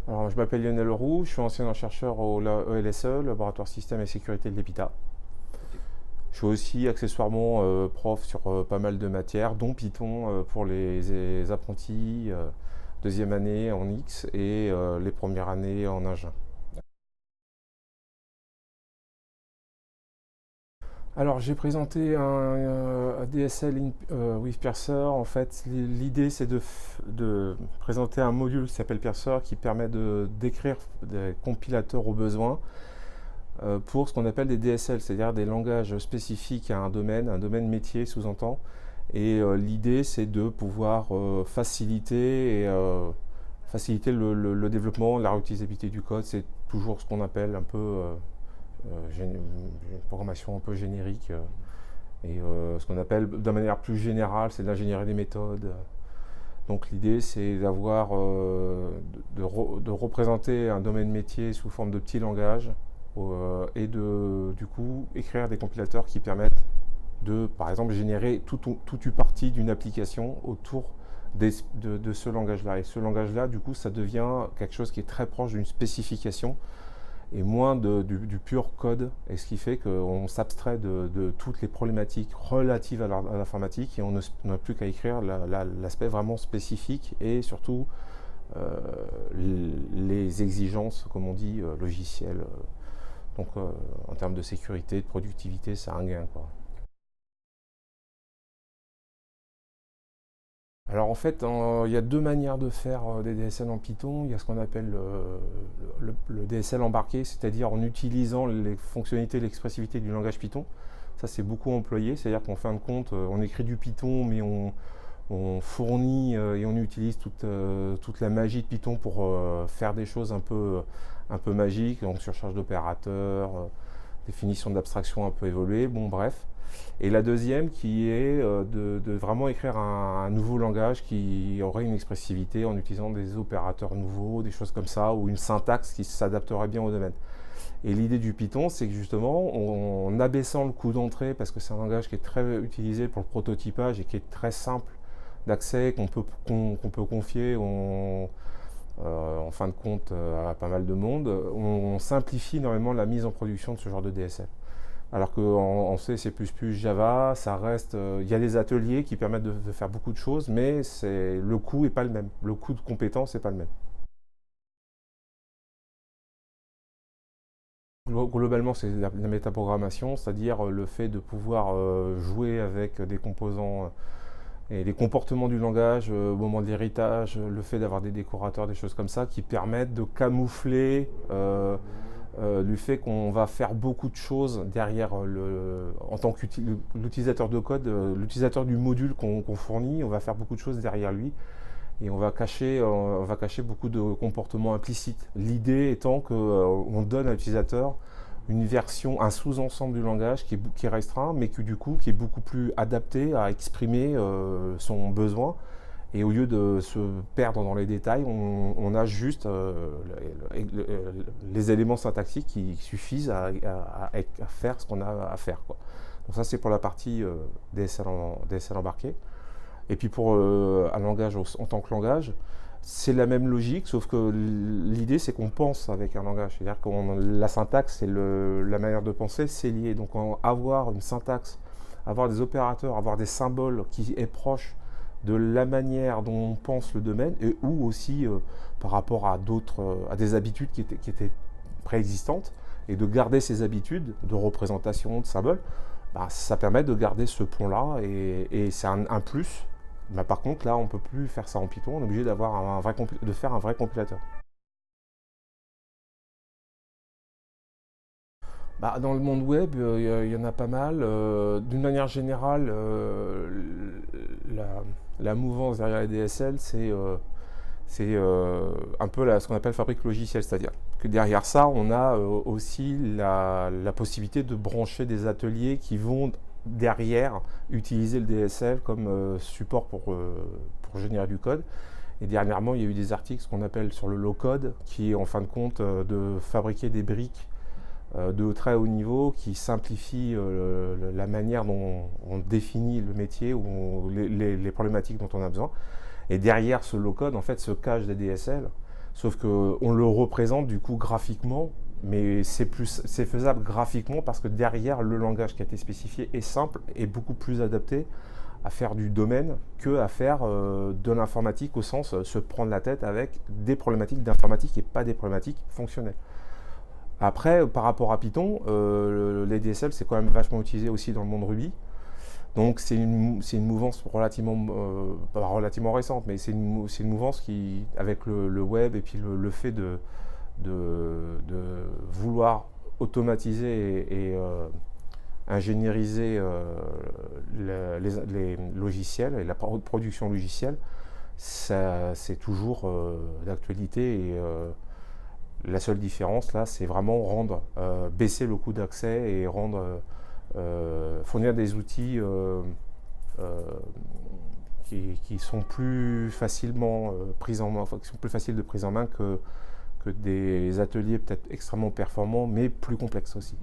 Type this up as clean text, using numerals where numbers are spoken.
Alors, je m'appelle Lionel Roux, je suis ancien chercheur au ELSE, Laboratoire Système et Sécurité de l'EPITA. Ok. Je suis aussi accessoirement prof sur pas mal de matières, dont Python pour les apprentis, deuxième année en X et les premières années en Ingé. Alors, j'ai présenté un DSL with Piercer. En fait, l'idée, c'est de présenter un module qui s'appelle Piercer qui permet de d'écrire des compilateurs au besoin pour ce qu'on appelle des DSL, c'est-à-dire des langages spécifiques à un domaine métier sous-entend. Et l'idée, c'est de pouvoir faciliter le développement, la réutilisabilité du code. C'est toujours ce qu'on appelle un peu une programmation un peu générique. Ce qu'on appelle de manière plus générale, c'est de l'ingénierie des méthodes. Donc l'idée, c'est d'avoir, de représenter un domaine métier sous forme de petits langages et du coup, écrire des compilateurs qui permettent de, par exemple, générer toute une partie d'une application autour de ce langage-là. Et ce langage-là, du coup, ça devient quelque chose qui est très proche d'une spécification et moins du pur code. Et ce qui fait qu'on s'abstrait de toutes les problématiques relatives à l'informatique et on n'a plus qu'à écrire l'aspect vraiment spécifique et surtout euh, les exigences, comme on dit, logicielles. Donc, en termes de sécurité, de productivité, c'est un gain, quoi. Alors en fait, il y a deux manières de faire des DSL en Python. Il y a ce qu'on appelle le DSL embarqué, c'est-à-dire en utilisant les fonctionnalités et l'expressivité du langage Python. Ça, c'est beaucoup employé, c'est-à-dire qu'en fin de compte, on écrit du Python, mais on fournit et on utilise toute la magie de Python pour faire des choses un peu magiques, donc surcharge d'opérateurs, définition d'abstraction un peu évoluée, bon bref. Et la deuxième qui est de vraiment écrire un nouveau langage qui aurait une expressivité en utilisant des opérateurs nouveaux, des choses comme ça, ou une syntaxe qui s'adapterait bien au domaine. Et l'idée du Python, c'est que justement, en abaissant le coût d'entrée, parce que c'est un langage qui est très utilisé pour le prototypage et qui est très simple d'accès, qu'on peut confier en fin de compte à pas mal de monde, on simplifie énormément la mise en production de ce genre de DSL. Alors qu'en C, C++, Java, ça reste. Il y a des ateliers qui permettent de faire beaucoup de choses, mais le coût n'est pas le même. Le coût de compétence n'est pas le même. Globalement, c'est la métaprogrammation, c'est-à-dire le fait de pouvoir jouer avec des composants et des comportements du langage au moment de l'héritage, le fait d'avoir des décorateurs, des choses comme ça, qui permettent de camoufler du fait qu'on va faire beaucoup de choses derrière en tant qu'utilisateur de code, l'utilisateur du module qu'on fournit, on va faire beaucoup de choses derrière lui et on va cacher beaucoup de comportements implicites. L'idée étant qu'on donne à l'utilisateur une version, un sous-ensemble du langage qui est restreint, mais qui du coup qui est beaucoup plus adapté à exprimer son besoin. Et au lieu de se perdre dans les détails, on a juste les éléments syntaxiques qui suffisent à faire ce qu'on a à faire, quoi. Donc ça, c'est pour la partie DSL embarqué. Et puis pour un langage en tant que langage, c'est la même logique, sauf que l'idée, c'est qu'on pense avec un langage. C'est-à-dire que la syntaxe et la manière de penser, c'est lié. Donc avoir une syntaxe, avoir des opérateurs, avoir des symboles qui est proche de la manière dont on pense le domaine et ou aussi par rapport à à des habitudes qui étaient préexistantes et de garder ces habitudes de représentation, de symboles, bah, ça permet de garder ce pont-là et c'est un plus. Bah, par contre, là, on ne peut plus faire ça en Python, on est obligé de faire un vrai compilateur. Bah, dans le monde web, y en a pas mal. D'une manière générale, la, la mouvance derrière les DSL, c'est un peu ce qu'on appelle fabrique logicielle, c'est-à-dire que derrière ça, on a aussi la possibilité de brancher des ateliers qui vont derrière utiliser le DSL comme support pour générer du code. Et dernièrement, il y a eu des articles, ce qu'on appelle sur le low-code, qui est en fin de compte de fabriquer des briques de très haut niveau qui simplifient la manière dont on définit le métier ou les problématiques dont on a besoin. Et derrière ce low-code, en fait, se cachent des DSL Sauf qu'on le représente du coup graphiquement, mais c'est faisable graphiquement parce que derrière, le langage qui a été spécifié est simple et beaucoup plus adapté à faire du domaine que à faire de l'informatique au sens se prendre la tête avec des problématiques d'informatique et pas des problématiques fonctionnelles. Après, par rapport à Python, les DSL c'est quand même vachement utilisé aussi dans le monde Ruby. Donc c'est une mouvance relativement, pas relativement récente, mais c'est une mouvance qui, avec le web et puis le fait de vouloir automatiser et ingénieriser les logiciels et la production logicielle, c'est toujours d'actualité et la seule différence là, c'est vraiment baisser le coût d'accès et fournir des outils qui sont plus facilement pris en main, enfin, qui sont plus faciles de prise en main que des ateliers peut-être extrêmement performants, mais plus complexes aussi.